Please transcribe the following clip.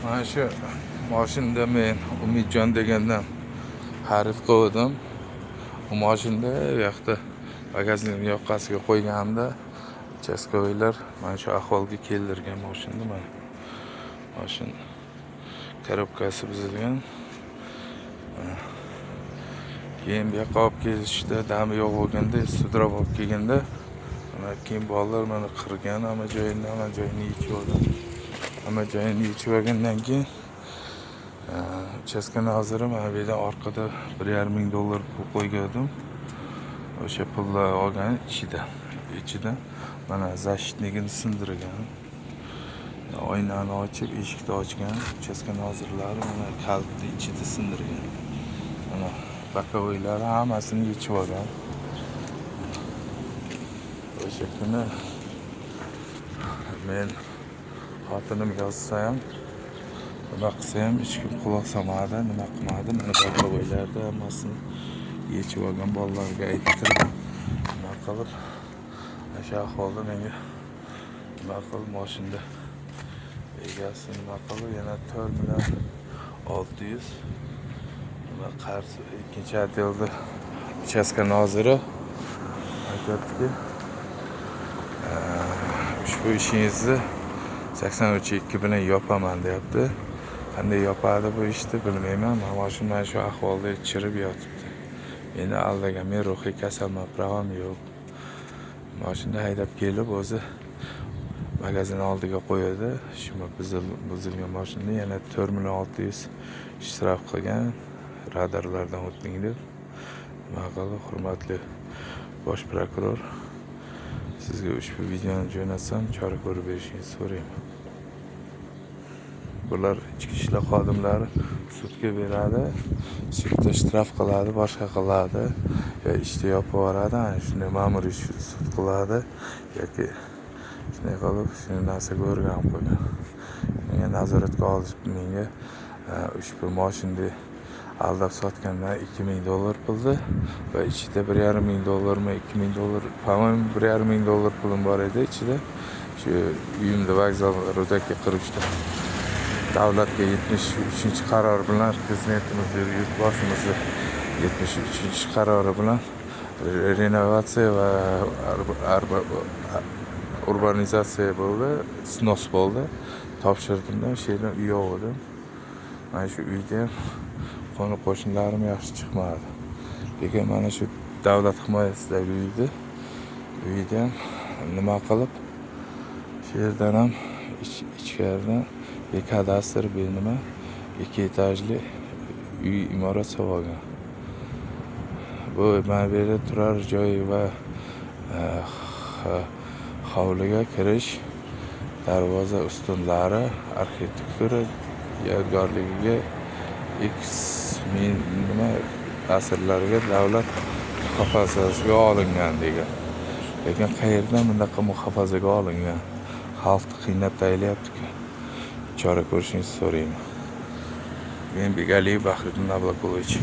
Mana shu mashinada men Umidjon degandan xarid qildim. Bu mashinada bu yoqda bagajning yoqasiga qo'yganimda uchastkovoylar mana shu ahvolga keltirgan mashinani. Mana mashin korobkasi buzilgan. Keyin bu yoqqa olib kelishda dami yo'q bo'lganda, sudrab olib kelganda mana keyin bolalar mana qirgan, hamma joyini yechib olgan. Hamma joyini yechib olgandan keyin uchastka noziri mana bu yerda orqada $1,500 pul qo'ygandim. O'sha pulni olgan ichida mana защитнигini sindirgan. Oynani ochib, eshikni ochgan. Uchastka nozirlari mana kalitni ichida sindirgan. Mana bakovoylar hammasini yechib olgan. O'sha kuni men xotinim yozsa ham, nima qilsa ham hech kim quloq solmadi, nima qilmadi. Mana bakovoylarda hammasini yechib olgan, bolalarga ayttirib, nima qilib, o'sha ahvolda menga nima qilib mashinada egasi nima qilib yana 4,600,000 nima qarz ikkinchi отделda uchastka noziri aytibdi, ushbu ishingizni 83.2 bilan yopaman deyapti. Qanday yopadi bu ishni bilmayman. Mashina shu ahvolda chirib yotibdi. Meni aldagan, men ruhiy kasalman, pravam yo'q. Mashina haydab kelib o'zi magazin oldiga qo'yadi. Shu buzilgan mashinani yana 4,600,000 ishtiroq qilgan, radarlardan o'tding deb. Nima qildi, hurmatli bosh prokuror, sizga ushbu videoni jo'natsam, chora ko'rib berishingizni so'rayman. Bular ichki ishlar xodimlari sudga beradi, sudda shtraf qiladi, boshqa qiladi, yo ishni yopib yuboradi, ana shunday ma'muriy sud qiladi yoki shunday qilib shu narsaga o'rganib qo'ygan. Menga nazoratga olishib, menga ushbu mashinani aldab sotgandan $2,000 puldi va ichida $1,500 $2,000, по-моему, $1,500 pulim bor edi ichida. Shu uyimda vokzal Rudakka 43da davlatga 73-qaror bilan prezidentimiz yurtboshimizni 73-qarori bilan renovatsiya va urbanizatsiya bo'ldi, snos bo'ldi. Topshirdim-da, o'sha yerdan uy oldim. Mana shu uyda qo'ni qo'shnilarim yaxshi chiqmadi. Lekin mana shu davlat himoyasidagi uyda nima qilib, shu yerdan ham ichkaridan kadastr nima 2 etajli uy imorat solgan. Bu mana bu yerda turar joy va hovliga kirish darvoza ustunlari arxitektura yodgorligiga asrlarga davlat muhofazasiga olingan degan. Lekin qayerdan bunaqa muhofazaga olingan? Xalqni qiynab taylayapti-ku. Chora ko'rishingizni so'rayman. Men Begaliyev Bahriddin Ablaqulovich.